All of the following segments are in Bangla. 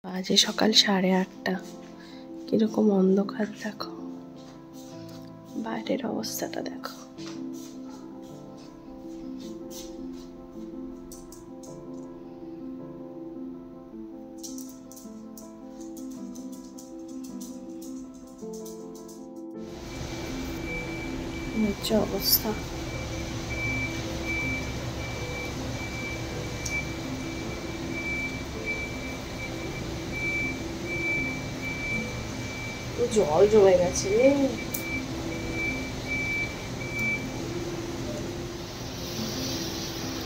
বাজে সকাল 8:30। কিরকম অন্ধকার দেখো, বাইরের অবস্থাটা দেখো। হচ্ছে অবস্থা। জল জমে গেছে,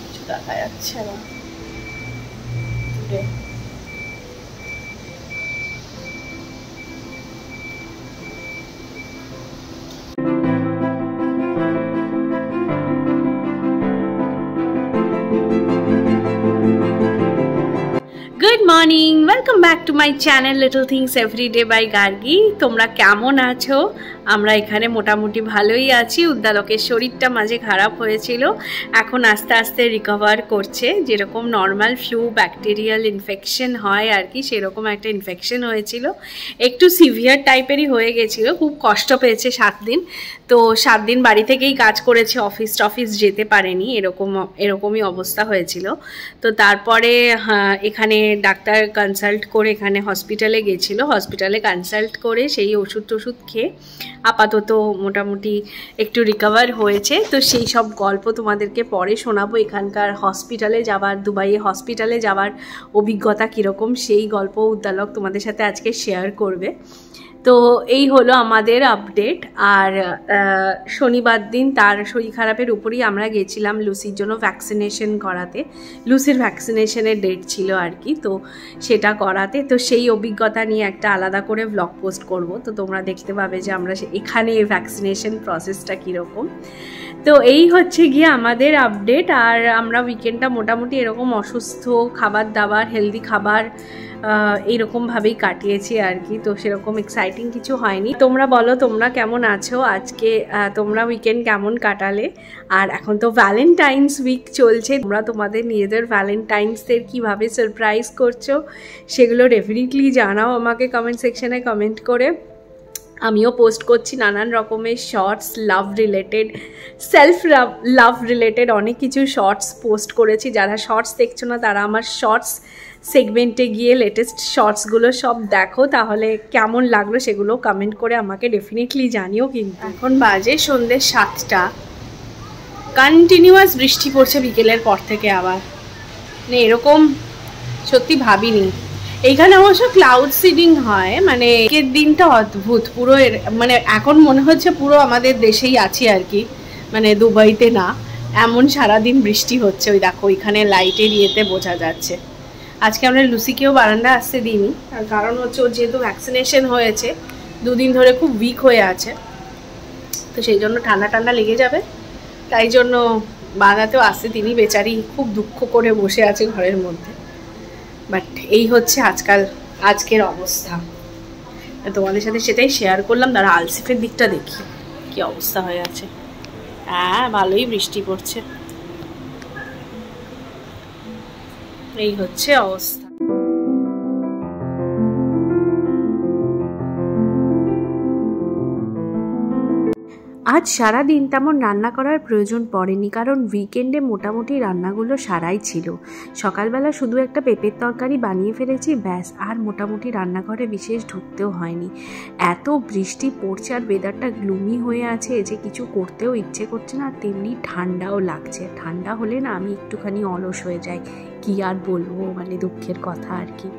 কিছু দেখা যাচ্ছে না। Good morning, welcome back to my channel little things everyday by Gargi. তোমরা কেমন আছো? আমরা এখানে মোটামুটি ভালোই আছি। উদ্দালকের শরীরটা মাঝে খারাপ হয়েছিল, এখন আস্তে আস্তে রিকভার করছে। যেরকম নর্মাল ফ্লু ব্যাকটেরিয়াল ইনফেকশন হয় আর কি, সেরকম একটা ইনফেকশন হয়েছিল। একটু সিভিয়ার টাইপেরই হয়ে গেছিলো, খুব কষ্ট পেয়েছে 7 দিন। তো 7 দিন বাড়ি থেকেই কাজ করেছে, অফিস যেতে পারেনি, এরকমই অবস্থা হয়েছিল। তো তারপরে এখানে ডাক্তার কনসাল্ট করে এখানে হসপিটালে গেছিল, হসপিটালে কনসাল্ট করে সেই ওষুধ খেয়ে আপাতত মোটামুটি একটু রিকভার হয়েছে। তো সেই সব গল্প তোমাদেরকে পরে শোনাবো। এখানকার হসপিটালে যাওয়ার, দুবাইয়ে হসপিটালে যাওয়ার অভিজ্ঞতা কীরকম সেই গল্প উদ্দালক তোমাদের সাথে আজকে শেয়ার করবে। তো এই হলো আমাদের আপডেট। আর শনিবার দিন তার শরীর খারাপের উপরেই আমরা গেছিলাম লুসির জন্য ভ্যাকসিনেশন করাতে। লুসির ভ্যাকসিনেশনের ডেট ছিল আর কি, তো সেটা করাতে। তো সেই অভিজ্ঞতা নিয়ে একটা আলাদা করে ব্লগ পোস্ট করব, তো তোমরা দেখতে পাবে যে আমরা এখানে ভ্যাকসিনেশন প্রসেসটা কীরকম। তো এই হচ্ছে গিয়ে আমাদের আপডেট। আর আমরা উইকেন্ডটা মোটামুটি এরকম অসুস্থ খাবার দাবার, হেলদি খাবার এইরকমভাবেই কাটিয়েছি আর কি। তো সেরকম এক্সাইটিং কিছু হয়নি। তোমরা বলো তোমরা কেমন আছো আজকে, তোমরা উইকেন্ড কেমন কাটালে? আর এখন তো ভ্যালেন্টাইন্স উইক চলছে, তোমরা তোমাদের নিজেদের ভ্যালেন্টাইন্সদের কীভাবে সারপ্রাইজ করছো সেগুলো ডেফিনেটলি জানাও আমাকে কমেন্ট সেকশনে কমেন্ট করে। আমিও পোস্ট করছি নানান রকমের শর্টস, লাভ রিলেটেড, সেলফ লাভ রিলেটেড অনেক কিছু শর্টস পোস্ট করেছি। যারা শর্টস দেখছো না তারা আমার শর্টস সেগমেন্টে গিয়ে লেটেস্ট শর্টসগুলো সব দেখো, তাহলে কেমন লাগলো সেগুলো কমেন্ট করে আমাকে ডেফিনেটলি জানিও। কিন্তু এখন বাজে সন্ধ্যে 7টা, কন্টিনিউয়াস বৃষ্টি পড়ছে বিকেলের পর থেকে আবার, মানে এরকম সত্যি ভাবিনি। এইখানে অবশ্য ক্লাউড সিডিং হয়, মানে এর দিনটা অদ্ভুত পুরো, মানে এখন মনে হচ্ছে পুরো আমাদের দেশেই আছি আর কি, মানে দুবাইতে না, এমন সারাদিন বৃষ্টি হচ্ছে। ওই দেখো ওইখানে লাইটের ইয়েতে বোঝা যাচ্ছে। আজকে আমরা লুসিকেও বারান্দা আসতে দিইনি, তার কারণ হচ্ছে ওর যেহেতু ভ্যাকসিনেশন হয়েছে, 2 দিন ধরে খুব উইক হয়ে আছে, তো সেই জন্য ঠান্ডা লেগে যাবে, তাই জন্য বারান্দাতেও আসতে দিইনি। বেচারি খুব দুঃখ করে বসে আছে ঘরের মধ্যে। বাট এই হচ্ছে আজকের অবস্থা, তোমাদের সাথে সেটাই শেয়ার করলাম। তারা আলসিফের দিকটা দেখি কি অবস্থা হয়ে আছে। হ্যাঁ, ভালোই বৃষ্টি পড়ছে, এই হচ্ছে অবস্থা। আজ সারাদিন তেমন রান্না করার প্রয়োজন পড়েনি, কারণ উইকেন্ডে মোটামুটি রান্নাগুলো সারাই ছিল। সকালবেলা শুধু একটা পেঁপের তরকারি বানিয়ে ফেলেছি, ব্যাস। আর মোটামুটি রান্নাঘরে বিশেষ ঢুকতেও হয়নি। এত বৃষ্টি পড়ছে আর ওয়েদারটা গ্লুমি হয়ে আছে যে কিছু করতেও ইচ্ছে করছে না, আর তেমনি ঠান্ডাও লাগছে। ঠান্ডা হলে না আমি একটুখানি অলস হয়ে যাই, কি আর বলবো, মানে দুঃখের কথা আর কি।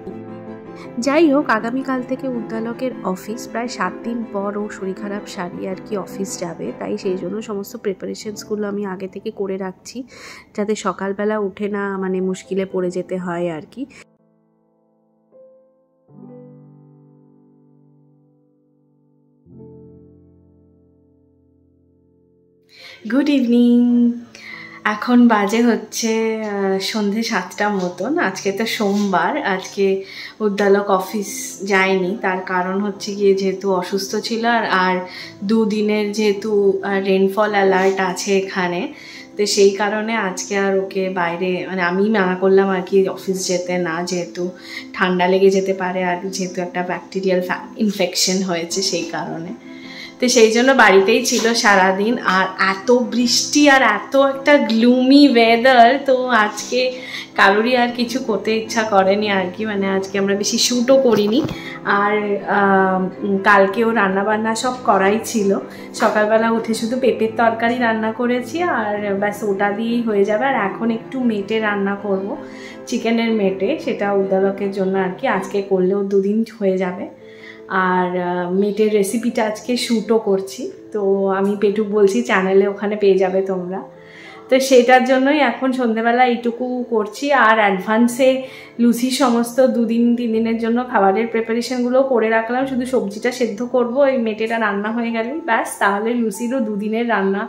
যাই হোক, আগামীকাল থেকে উদ্দালকের অফিস, প্রায় 7 দিন পর ও শরীর খারাপ সারিয়ে আর কি অফিস যাবে, তাই সেই জন্য সমস্ত প্রিপারেশনসগুলো আমি আগে থেকে করে রাখছি, যাতে সকালবেলা উঠে না মানে মুশকিলে পড়ে যেতে হয় আর কি। গুড ইভিনিং, এখন বাজে হচ্ছে সন্ধে 7টা মতন। আজকে তো সোমবার, আজকে উদ্দালক অফিস যায়নি, তার কারণ হচ্ছে গিয়ে যেহেতু অসুস্থ ছিল, আর 2 দিনের যেহেতু রেনফল অ্যালার্ট আছে এখানে, তো সেই কারণে আজকে আর ওকে বাইরে মানে আমি মানা করলাম আর কি অফিস যেতে না, যেহেতু ঠান্ডা লেগে যেতে পারে আর যেহেতু একটা ব্যাকটেরিয়াল ইনফেকশন হয়েছে সেই কারণে। তো সেই জন্য বাড়িতেই ছিল সারাদিন। আর এত বৃষ্টি আর এত একটা গ্লুমি ওয়েদার, তো আজকে কারোরই আর কিছু করতে ইচ্ছা করেনি আর কি, মানে আজকে আমরা বেশি শ্যুটও করিনি। আর কালকেও রান্নাবান্না সব করাই ছিল, সকালবেলা উঠে শুধু পেঁপের তরকারি রান্না করেছি আর ব্যাস ওটা দিয়েই হয়ে যাবে। আর এখন একটু মেটে রান্না করব, চিকেনের মেটে, সেটা উদ্দালকের জন্য আর কি, আজকে করলেও 2 দিন হয়ে যাবে। আর মেটের রেসিপিটা আজকে শ্যুটও করছি, তো আমি পেটুক বলছি চ্যানেলে ওখানে পেয়ে যাবে তোমরা। তো সেটার জন্যই এখন সন্ধ্যেবেলা এইটুকু করছি। আর অ্যাডভান্সে লুচির সমস্ত 2 দিন 3 দিনের জন্য খাবারের প্রিপারেশনগুলো করে রাখলাম, শুধু সবজিটা সেদ্ধ করব, এই মেটেটা রান্না হয়ে গেলেই ব্যাস, তাহলে লুচিরও 2 দিনের রান্না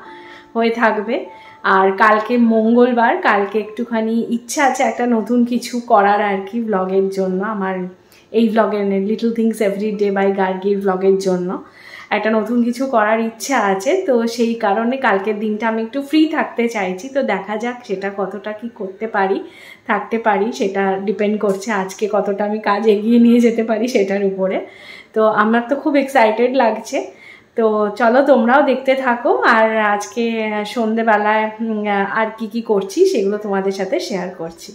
হয়ে থাকবে। আর কালকে মঙ্গলবার, কালকে একটুখানি ইচ্ছা আছে একটা নতুন কিছু করার আর কি ব্লগের জন্য, আমার এই ব্লগের লিটল থিংস এভরিডে বাই গার্গির ব্লগের জন্য একটা নতুন কিছু করার ইচ্ছা আছে। তো সেই কারণে কালকের দিনটা আমি একটু ফ্রি থাকতে চাইছি, তো দেখা যাক সেটা কতটা কি করতে পারি, থাকতে পারি, সেটা ডিপেন্ড করছে আজকে কতটা আমি কাজ এগিয়ে নিয়ে যেতে পারি সেটার উপরে। তো আমার তো খুব এক্সাইটেড লাগছে, তো চলো তোমরাও দেখতে থাকো। আর আজকে সন্ধেবেলায় আর কি করছি সেগুলো তোমাদের সাথে শেয়ার করছি।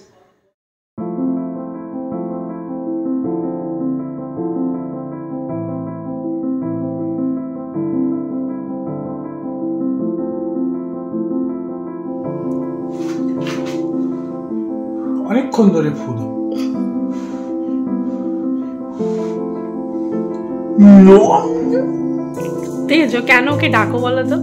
অনেকক্ষণ ধরে ফুল তেজো, কেন ওকে ডাকো বলো তো?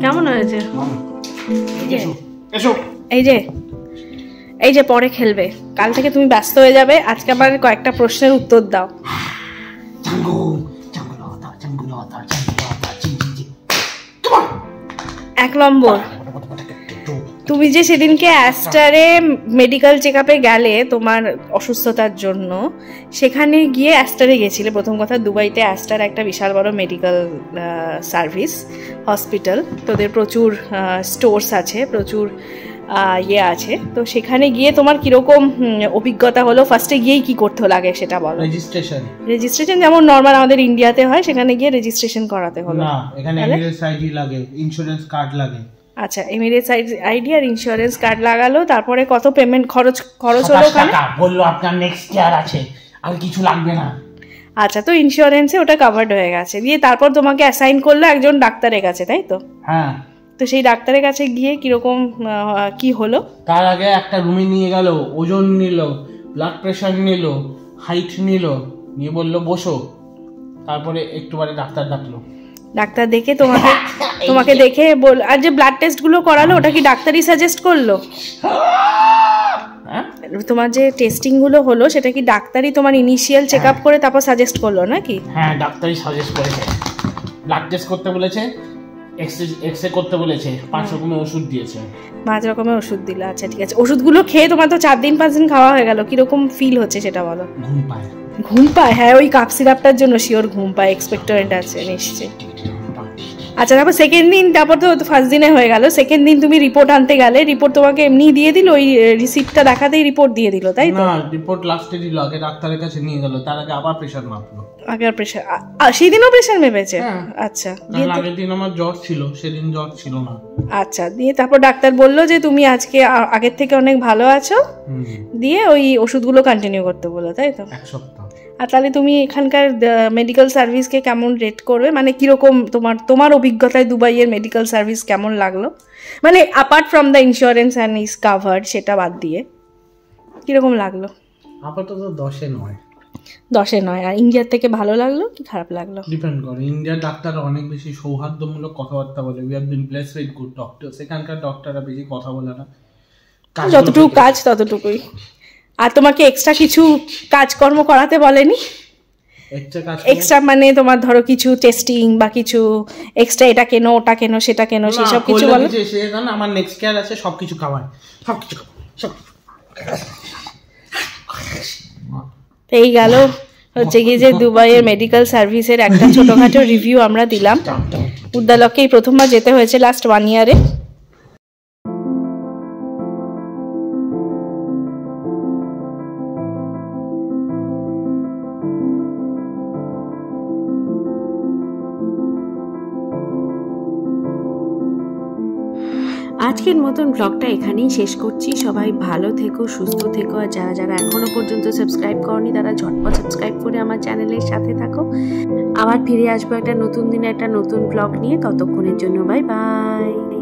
কেমন হয়েছে? এই যে পরে খেলবে, কাল থেকে তুমি ব্যস্ত হয়ে যাবে, আজকে আবার কয়েকটা প্রশ্নের উত্তর দাও। 1 নম্বর, তুমি যে সেদিনকে অ্যাস্টারে মেডিকেল চেক আপে গেলে তোমার অসুস্থতার জন্য, সেখানে গিয়ে অ্যাস্টারে গেছিলে প্রথম কথা। দুবাইতে অ্যাস্টার একটা বিশাল বড় মেডিকেল সার্ভিস হসপিটাল, তোদের প্রচুর স্টোরস আছে, প্রচুর ইয়ে আছে। তো সেখানে গিয়ে তোমার কিরকম অভিজ্ঞতা হলো? ফার্স্টে গিয়েই কি করতে লাগে সেটা বলো। রেজিস্ট্রেশন যেমন নর্মাল আমাদের ইন্ডিয়াতে হয়, সেখানে গিয়ে রেজিস্ট্রেশন করাতে হলো না, এখানে এমিরেটস আইডি লাগে, ইন্স্যুরেন্স কার্ড লাগে। আচ্ছা, এমিরেটস আইডি আর ইন্স্যুরেন্স কার্ড লাগালো, তারপরে কত পেমেন্ট খরচ হলো ওখানে? বললো আপনার নেক্সট ইয়ার আছে, আর কিছু লাগবে না। আচ্ছা, তো ইন্স্যুরেন্সে ওটা কভার্ড হয়ে গেছে। দিয়ে তারপর তোমাকে অ্যাসাইন করলো একজন ডাক্তারের কাছে, তাই তো? হ্যাঁ। তো সেই ডাক্তারের কাছে গিয়ে কিরকম কি হলো? তার আগে একটা রুমে নিয়ে গেল, ওজন নিল, ব্লাড প্রেশার নিল, হাইট নিল, নিয়ে বললো বসো। তারপরে একটু বারে ডাক্তার ডাকলো। ডাক্তার দেখে তোমাকে দেখে বল, আর যে ব্লাড টেস্ট গুলো করালো ওটা কি ডাক্তারই সাজেস্ট করলো? তোমার যে টেস্টিং গুলো হলো সেটা কি ডাক্তারই তোমার ইনিশিয়াল চেক আপ করে তারপর সাজেস্ট করলো নাকি? হ্যাঁ, ডাক্তারই সাজেস্ট করেছে। ব্লাড টেস্ট করতে বলেছে, এক্সরে করতে বলেছে, 5 রকমের ওষুধ দিয়েছে। 5 রকমের ওষুধ দিল। আচ্ছা ঠিক আছে, ওষুধগুলো খেয়ে তোমার তো 4 দিন 5 দিন খাওয়া হয়ে গেল, কিরকম ফিল হচ্ছে সেটা বলো। ঘুম পায়? হ্যাঁ, ওই কাপ সিরাপটার জন্য শিওর ঘুম পায়, এক্সপেক্টরেন্ট আছে নিশ্চয়ই। আচ্ছা, তারপর সেকেন্ড দিন, তারপর তো ফার্স্ট দিনে হয়ে গেল, সেকেন্ড দিন তুমি রিপোর্ট আনতে গেলে, রিপোর্ট তোমাকে এমনি দিয়ে দিল, ওই রিসিপ্টটা দেখাতেই রিপোর্ট দিয়ে দিল, তাই তো? না, রিপোর্ট লাস্টে দিল, আগে ডাক্তারের কাছে নিয়ে গেল, তার আগে আবার প্রেসার মাপলো। আগে প্রেসার, সেদিনও প্রেসার মেপেছে? আচ্ছা, আগের দিন আমার জ্বর ছিল, সেদিন জ্বর ছিল না। আচ্ছা, দিয়ে তারপর ডাক্তার বললো যে তুমি আজকে আগের থেকে অনেক ভালো আছো, দিয়ে ওই ওষুধগুলো কন্টিনিউ করতে বললো, তাই তো? 1 সপ্তাহ। আর তাহলে তুমি এখানকার মেডিকেল সার্ভিসকে কেমন রেট করবে? মানে কিরকম তোমার অভিজ্ঞতায় দুবাইয়ের মেডিকেল সার্ভিস কেমন লাগলো? মানে apart from the insurance and is covered, সেটা বাদ দিয়ে কিরকম লাগলো? আপাতত 10-এ নয়। 10-এ নয়। আর ইন্ডিয়ার থেকে ভালো লাগলো কি খারাপ লাগলো? ডিপেন্ড করে। ইন্ডিয়ার ডাক্তাররা অনেক বেশি সৌহার্দ্যমূলক কথাবার্তা বলে। We have been blessed with good doctors. এখানকার ডক্টররা বেশি কথা বলে না, যতটুকু কাজ ততটুকুই। আর তোমাকে এক্সট্রা কিছু কাজকর্ম করাতে বলেনি? এক্সট্রা মানে তোমার ধরো কিছু টেস্টিং বা কিছু এক্সট্রা, এটা কেন ওটা কেন সেটা কেন, সেসব কিছু বলো? আমার নেক্সট কেয়ার আছে, সবকিছু খাবার, সবকিছু। এই গেল হচ্ছে গিয়ে যে দুবাইয়ের মেডিকেল সার্ভিসের একটা ছোটখাটো রিভিউ আমরা দিলাম। উদ্দালককে এই প্রথমবার যেতে হয়েছে লাস্ট 1 ইয়ারে। আজকের মতন ব্লগটা এখানেই শেষ করছি। সবাই ভালো থেকো, সুস্থ থেকো, আর যারা যারা এখনো পর্যন্ত সাবস্ক্রাইব করনি তারা ঝটপট সাবস্ক্রাইব করে আমার চ্যানেলের সাথে থাকো। আবার ফিরে আসবো একটা নতুন দিনে একটা নতুন ব্লগ নিয়ে। ততক্ষণের জন্য বাই বাই।